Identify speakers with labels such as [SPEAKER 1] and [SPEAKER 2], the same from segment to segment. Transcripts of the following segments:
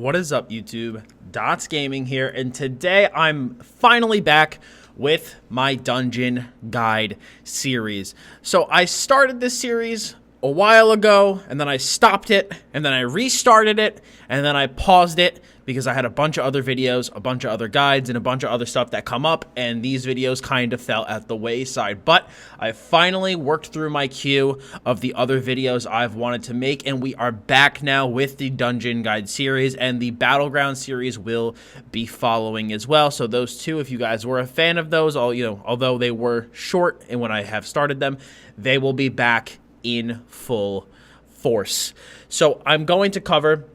[SPEAKER 1] What is up, YouTube? Dots Gaming here, and today I'm finally back with my Dungeon Guide series. So I started this series a while ago, and then I stopped it, and then I restarted it, and then I paused it because I had a bunch of other videos, a bunch of other guides, and a bunch of other stuff that come up, and these videos kind of fell at the wayside. But I finally worked through my queue of the other videos I've wanted to make, and we are back now with the Dungeon Guide series, and the Battleground series will be following as well. So those two, if you guys were a fan of those, although they were short and when I have started them, they will be back in full force. So I'm going to cover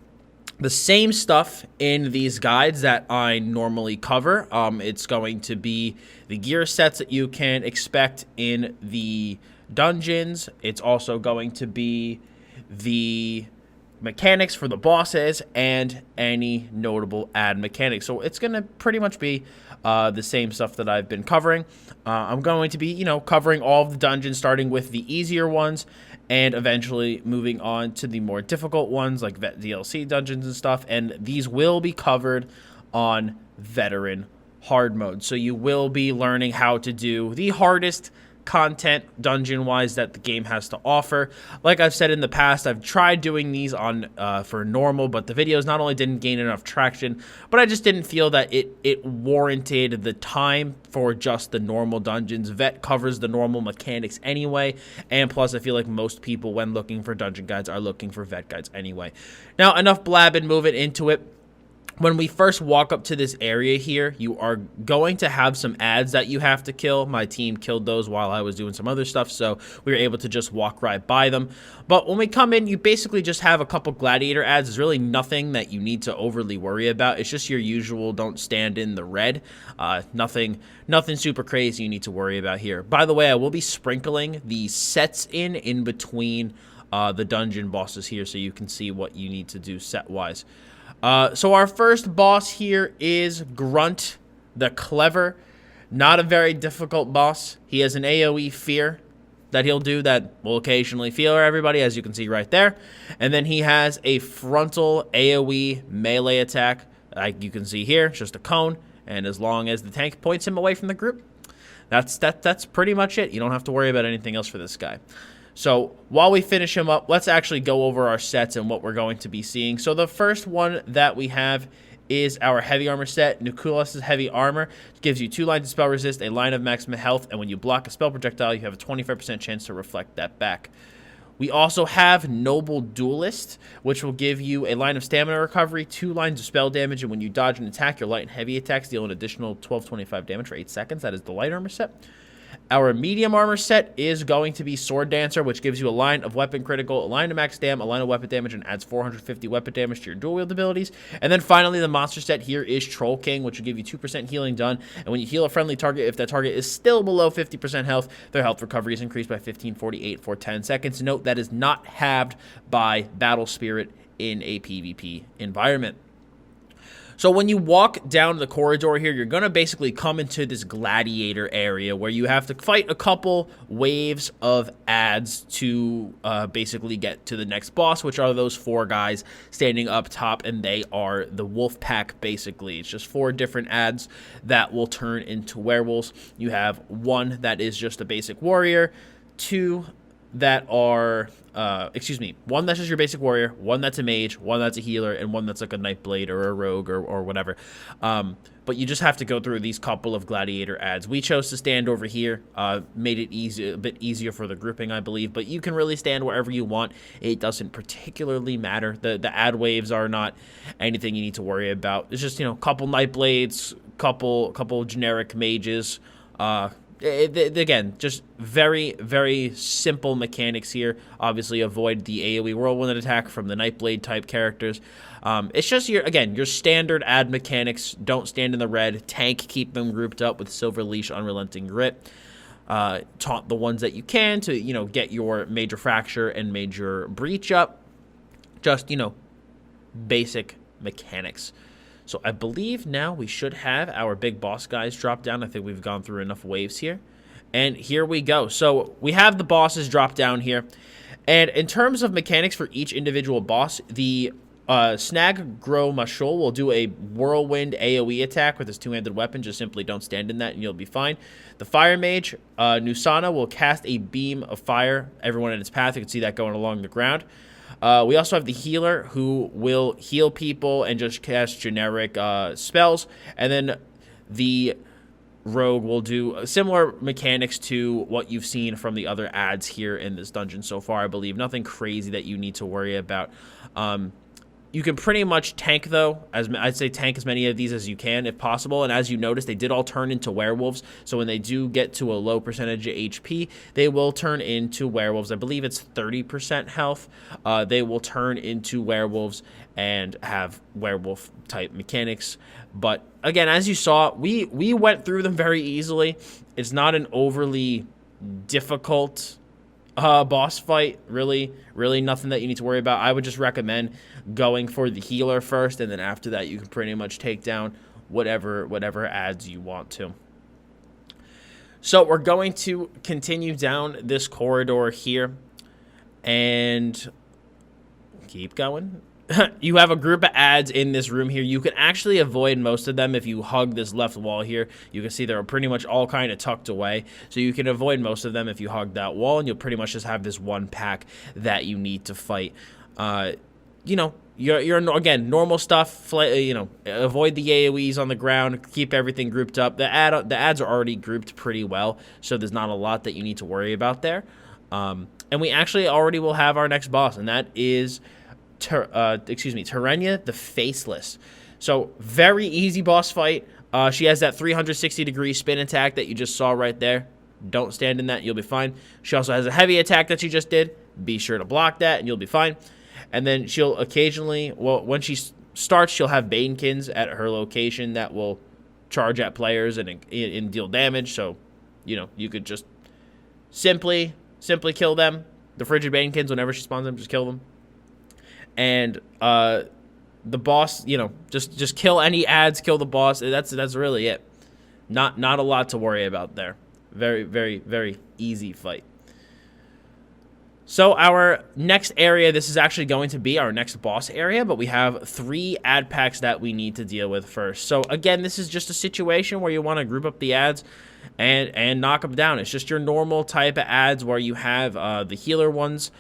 [SPEAKER 1] the same stuff in these guides that I normally cover. It's going to be the gear sets that you can expect in the dungeons. It's also going to be the mechanics for the bosses and any notable add mechanics. So it's going to pretty much be the same stuff that I've been covering. I'm going to be, covering all of the dungeons, starting with the easier ones and eventually moving on to the more difficult ones like DLC dungeons and stuff. And these will be covered on Veteran Hard Mode. So you will be learning how to do the hardest content dungeon-wise that the game has to offer. Like I've said in the past, I've tried doing these on for normal, but the videos not only didn't gain enough traction, but I just didn't feel that it warranted the time for just the normal dungeons. Vet covers the normal mechanics anyway, and plus I feel like most people when looking for dungeon guides are looking for vet guides anyway. Now, enough blabbing, moving into it. When we first walk up to this area here, you are going to have some ads that you have to kill. My team killed those while I was doing some other stuff, so we were able to just walk right by them. But when we come in, you basically just have a couple gladiator ads. There's really nothing that you need to overly worry about. It's just your usual don't stand in the red. Nothing super crazy you need to worry about here. By the way, I will be sprinkling the sets in between the dungeon bosses here so you can see what you need to do set-wise. So our first boss here is Grunt the Clever. Not a very difficult boss. He has an AoE fear that he'll do that will occasionally fear everybody, as you can see right there. And then he has a frontal AoE melee attack, like you can see here. It's just a cone, and as long as the tank points him away from the group, that's pretty much it. You don't have to worry about anything else for this guy. So while we finish him up, let's actually go over our sets and what we're going to be seeing. So the first one that we have is our heavy armor set. Nucleus' heavy armor gives you 2 lines of spell resist, a line of maximum health, and when you block a spell projectile, you have a 25% chance to reflect that back. We also have Noble Duelist, which will give you a line of stamina recovery, 2 lines of spell damage, and when you dodge an attack, your light and heavy attacks deal an additional 1225 damage for 8 seconds. That is the light armor set. Our medium armor set is going to be Sword Dancer, which gives you a line of weapon critical, a line of max dam, a line of weapon damage, and adds 450 weapon damage to your dual wield abilities. And then finally, the monster set here is Troll King, which will give you 2% healing done. And when you heal a friendly target, if that target is still below 50% health, their health recovery is increased by 1548 for 10 seconds. Note that is not halved by Battle Spirit in a PvP environment. So when you walk down the corridor here, you're going to basically come into this gladiator area where you have to fight a couple waves of ads to basically get to the next boss, which are those 4 guys standing up top, and they are the wolf pack, basically. It's just 4 different ads that will turn into werewolves. You have 1 that is just a basic warrior, 2 that are, 1 that's just your basic warrior, 1 that's a mage, 1 that's a healer, and 1 that's like a Nightblade or a rogue or whatever. But you just have to go through these couple of gladiator ads. We chose to stand over here, made it a bit easier for the grouping, I believe, but you can really stand wherever you want. It doesn't particularly matter. The ad waves are not anything you need to worry about. It's just, couple Nightblades, couple generic mages, again, just very, very simple mechanics here. Obviously, avoid the AoE whirlwind attack from the Nightblade type characters. It's just your standard ad mechanics. Don't stand in the red. Tank, keep them grouped up with Silver Leash, Unrelenting Grip. Taunt the ones that you can to, get your Major Fracture and Major Breach up. Just, basic mechanics. So I believe now we should have our big boss guys drop down. I think we've gone through enough waves here. And here we go. So we have the bosses drop down here. And in terms of mechanics for each individual boss, the Snag Grow Mashul will do a whirlwind AoE attack with his two-handed weapon. Just simply don't stand in that and you'll be fine. The Fire Mage, Nusana, will cast a beam of fire. Everyone in its path, you can see that going along the ground. We also have the Healer, who will heal people and just cast generic spells. And then the Rogue will do similar mechanics to what you've seen from the other ads here in this dungeon so far, I believe. Nothing crazy that you need to worry about. You can pretty much tank, though. I'd say tank as many of these as you can, if possible. And as you notice, they did all turn into werewolves. So when they do get to a low percentage of HP, they will turn into werewolves. I believe it's 30% health. They will turn into werewolves and have werewolf-type mechanics. But again, as you saw, we went through them very easily. It's not an overly difficult boss fight. Really nothing that you need to worry about. I would just recommend going for the Healer first, and then after that you can pretty much take down whatever ads you want to. So we're going to continue down this corridor here and keep going. You have a group of ads in this room here. You can actually avoid most of them if you hug this left wall here. You can see they're pretty much all kind of tucked away. So you can avoid most of them if you hug that wall, and you'll pretty much just have this one pack that you need to fight. You know, you're again, normal stuff. You know, avoid the AoEs on the ground. Keep everything grouped up. The ads are already grouped pretty well, so there's not a lot that you need to worry about there. And we actually already will have our next boss, and that is Terenia the Faceless. So very easy boss fight. She has that 360-degree spin attack that you just saw right there. Don't stand in that, you'll be fine. She also has a heavy attack that she just did. Be sure to block that and you'll be fine. And then she'll occasionally, well, when she starts, she'll have Banekins at her location that will charge at players and deal damage. So, you know, you could just simply kill them. The Frigid Banekins, whenever she spawns them, just kill them. And the boss, you know, just kill any ads, kill the boss. That's really it. Not a lot to worry about there. Very easy fight. So our next area, this is actually going to be our next boss area, but we have 3 ad packs that we need to deal with first. So again, this is just a situation where you want to group up the ads and knock them down. It's just your normal type of ads where you have the healer ones.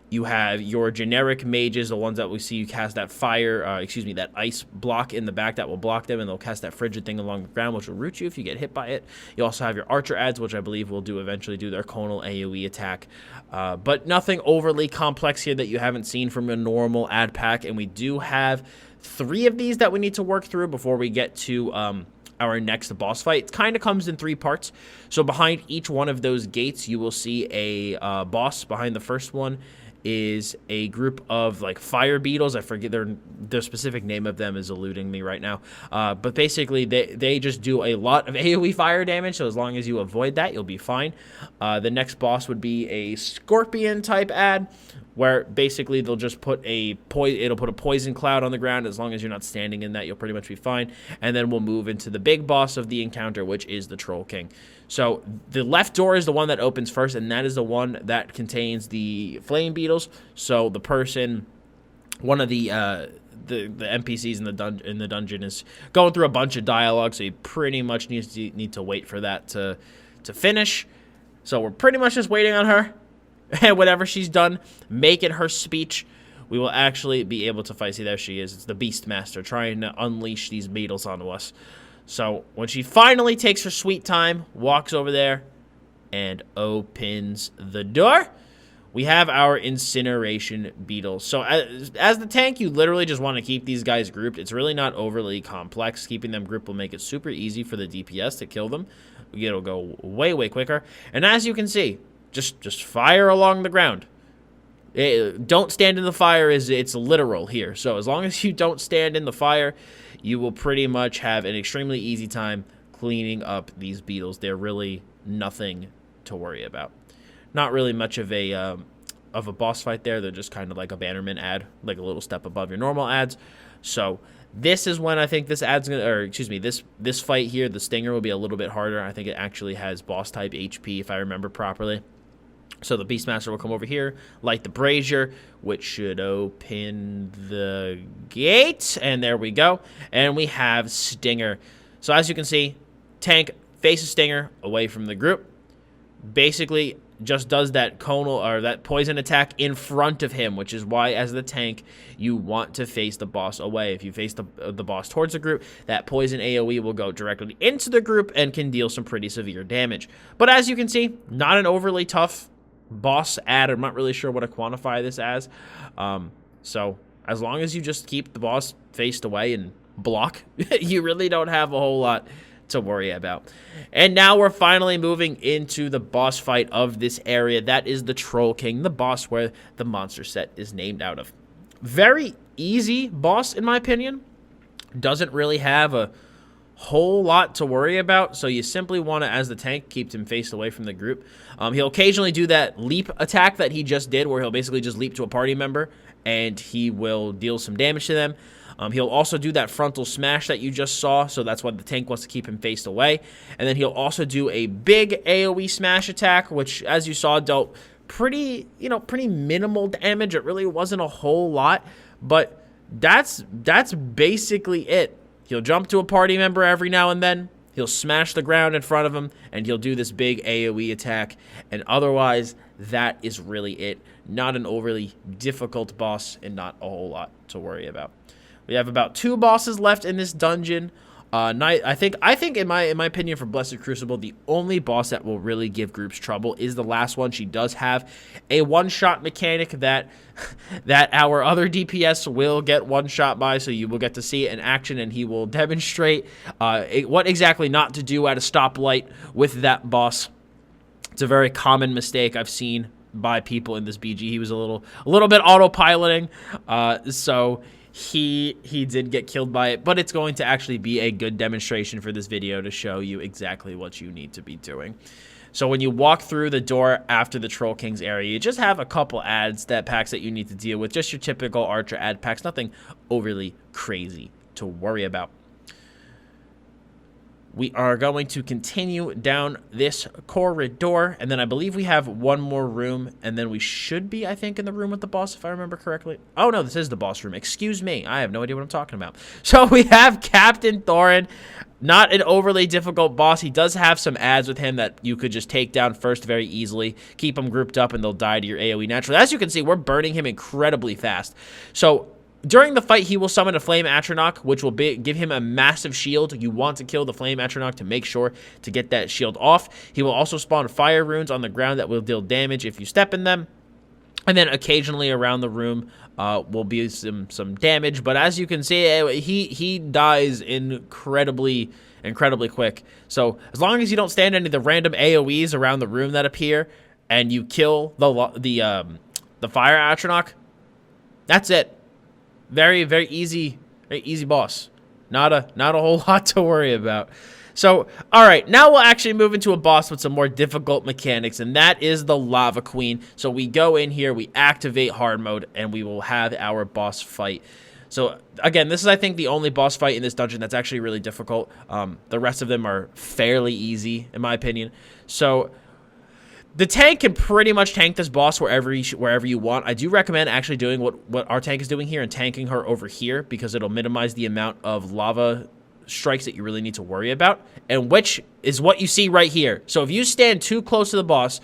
[SPEAKER 1] You have your generic mages, the ones that we see you cast that that ice block in the back that will block them, and they'll cast that frigid thing along the ground, which will root you if you get hit by it. You also have your archer ads, which I believe will eventually do their conal AoE attack. But nothing overly complex here that you haven't seen from a normal ad pack, and we do have 3 of these that we need to work through before we get to our next boss fight. It kind of comes in 3 parts. So behind each one of those gates, you will see a boss. Behind the first one is a group of like fire beetles. I forget their specific name of them is eluding me right now. But basically they just do a lot of AoE fire damage. So as long as you avoid that, you'll be fine. The next boss would be a scorpion type ad, where basically they'll just put it'll put a poison cloud on the ground. As long as you're not standing in that, you'll pretty much be fine. And then we'll move into the big boss of the encounter, which is the Troll King. So the left door is the one that opens first, and that is the one that contains the flame beetles. So the person, one of the NPCs in the dungeon is going through a bunch of dialogue, so you pretty much need to wait for that to finish. So we're pretty much just waiting on her. And whenever she's done making her speech, we will actually be able to fight. See, there she is. It's the Beastmaster trying to unleash these beetles onto us. So when she finally takes her sweet time, walks over there, and opens the door, we have our incineration beetles. So as the tank, you literally just want to keep these guys grouped. It's really not overly complex. Keeping them grouped will make it super easy for the DPS to kill them. It'll go way quicker. And as you can see, just fire along the ground. Don't stand in the fire, it's literal here. So as long as you don't stand in the fire, you will pretty much have an extremely easy time cleaning up these beetles. They're really nothing to worry about. Not really much of a boss fight there. They're just kind of like a Bannerman ad, like a little step above your normal ads. So this is when I think this ad's gonna, or excuse me, this fight here, the Stinger, will be a little bit harder. I think it actually has boss type HP if I remember properly. So the Beastmaster will come over here, light the brazier, which should open the gate. And there we go. And we have Stinger. So as you can see, tank faces Stinger away from the group. Basically just does that conal or that poison attack in front of him, which is why as the tank you want to face the boss away. If you face the boss towards the group, that poison AoE will go directly into the group and can deal some pretty severe damage. But as you can see, not an overly tough boss ad. I'm not really sure what to quantify this as. So as long as you just keep the boss faced away and block, you really don't have a whole lot to worry about. And now we're finally moving into the boss fight of this area. That is the Troll King, the boss where the monster set is named out of. Very easy boss, in my opinion. Doesn't really have a whole lot to worry about, so you simply want to, as the tank, keep him faced away from the group. He'll occasionally do that leap attack that he just did, where he'll basically just leap to a party member, and he will deal some damage to them. He'll also do that frontal smash that you just saw, so that's why the tank wants to keep him faced away. And then he'll also do a big AoE smash attack, which, as you saw, dealt pretty minimal damage. It really wasn't a whole lot, but that's basically it. He'll jump to a party member every now and then. He'll smash the ground in front of him, and he'll do this big AoE attack. And otherwise, that is really it. Not an overly difficult boss, and not a whole lot to worry about. We have about 2 bosses left in this dungeon. I think in my opinion, for Blessed Crucible, the only boss that will really give groups trouble is the last one. She does have a one-shot mechanic that our other DPS will get one-shot by, so you will get to see it in action, and he will demonstrate what exactly not to do at a stoplight with that boss. It's a very common mistake I've seen by people in this BG. He was a little bit autopiloting, so he did get killed by it, but it's going to actually be a good demonstration for this video to show you exactly what you need to be doing. So when you walk through the door after the Troll King's area, you just have a couple packs that you need to deal with. Just your typical Archer ad packs, nothing overly crazy to worry about. We are going to continue down this corridor, and then I believe we have one more room, and then we should be, I think, in the room with the boss, if I remember correctly. Oh, no, this is the boss room. Excuse me. I have no idea what I'm talking about. So we have Captain Thorin. Not an overly difficult boss. He does have some ads with him that you could just take down first very easily. Keep them grouped up, and they'll die to your AoE naturally. As you can see, we're burning him incredibly fast. So during the fight, he will summon a Flame Atronach, which will give him a massive shield. You want to kill the Flame Atronach to make sure to get that shield off. He will also spawn fire runes on the ground that will deal damage if you step in them. And then occasionally around the room will be some damage. But as you can see, he dies incredibly quick. So as long as you don't stand any of the random AoEs around the room that appear, and you kill the Fire Atronach, that's it. Very easy boss. Not a whole lot to worry about. So, all right, now we'll actually move into a boss with some more difficult mechanics, and that is the Lava Queen. So we go in here, we activate hard mode, and we will have our boss fight. So again, this is, I think, the only boss fight in this dungeon that's actually really difficult. The rest of them are fairly easy, in my opinion. So the tank can pretty much tank this boss wherever you want. I do recommend actually doing what our tank is doing here and tanking her over here, because it'll minimize the amount of lava strikes that you really need to worry about, and which is what you see right here. So if you stand too close to the boss,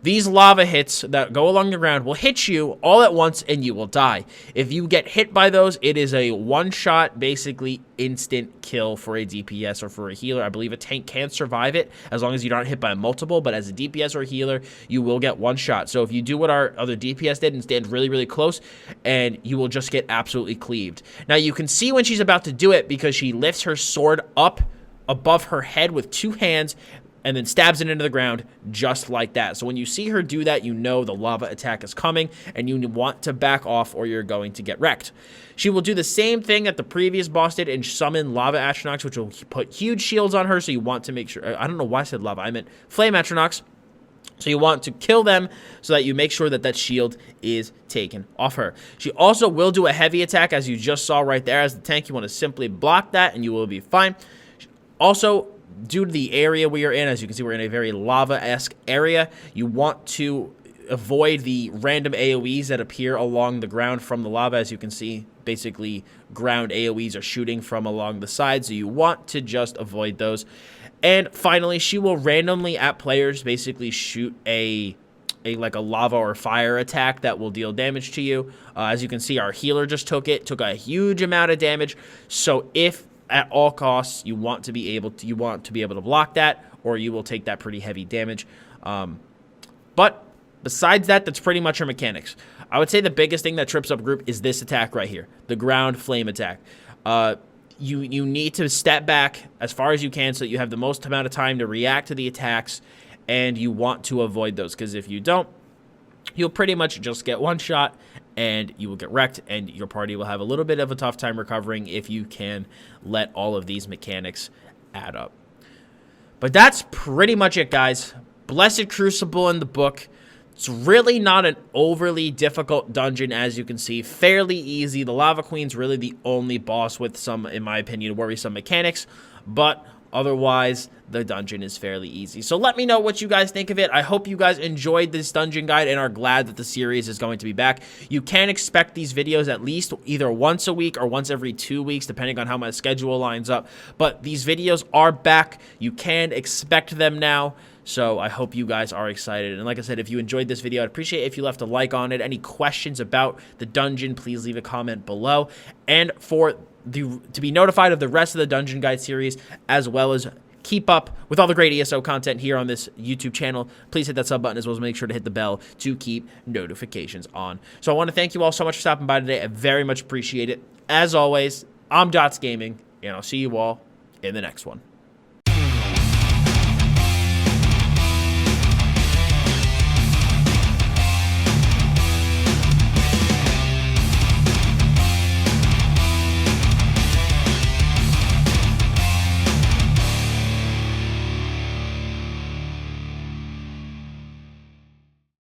[SPEAKER 1] these lava hits that go along the ground will hit you all at once and you will die. If you get hit by those, it is a one-shot, basically instant kill for a DPS or for a healer. I believe a tank can survive it as long as you're not hit by multiple, but as a DPS or a healer, you will get one shot. So if you do what our other DPS did and stand really close, and you will just get absolutely cleaved. Now you can see when she's about to do it, because she lifts her sword up above her head with 2 hands, and then stabs it into the ground just like that. So when you see her do that, you know the lava attack is coming, and you want to back off or you're going to get wrecked. She will do the same thing that the previous boss did and summon Lava Atronachs, which will put huge shields on her, so you want to make sure... I don't know why I said lava. I meant Flame Atronachs. So you want to kill them so that you make sure that that shield is taken off her. She also will do a heavy attack, as you just saw right there. As the tank, you want to simply block that, and you will be fine. Also, due to the area we are in, as you can see, we're in a very lava-esque area. You want to avoid the random AoEs that appear along the ground from the lava. As you can see, basically ground AoEs are shooting from along the side, so you want to just avoid those. And finally, she will randomly at players basically shoot like a lava or fire attack that will deal damage to you. As you can see, our healer just took a huge amount of damage. So if at all costs you want to be able to block that, or you will take that pretty heavy damage. But besides that, that's pretty much her mechanics. I would say the biggest thing that trips up group is this attack right here, the ground flame attack. You need to step back as far as you can so that you have the most amount of time to react to the attacks, and you want to avoid those, because if you don't, you'll pretty much just get one shot and you will get wrecked, and your party will have a little bit of a tough time recovering if you can let all of these mechanics add up. But that's pretty much it, guys. Blessed Crucible in the book. It's really not an overly difficult dungeon, as you can see. Fairly easy. The Lava Queen's really the only boss with some, in my opinion, worrisome mechanics. But otherwise, the dungeon is fairly easy. So let me know what you guys think of it. I hope you guys enjoyed this dungeon guide and are glad that the series is going to be back. You can expect these videos at least either once a week or once every 2 weeks, depending on how my schedule lines up. But these videos are back. You can expect them now. So I hope you guys are excited. And like I said, if you enjoyed this video, I'd appreciate it if you left a like on it. Any questions about the dungeon, please leave a comment below. And to be notified of the rest of the Dungeon Guide series, as well as keep up with all the great ESO content here on this YouTube channel, please hit that sub button, as well as make sure to hit the bell to keep notifications on. So I want to thank you all so much for stopping by today. I very much appreciate it. As always, I'm Dots Gaming, and I'll see you all in the next one.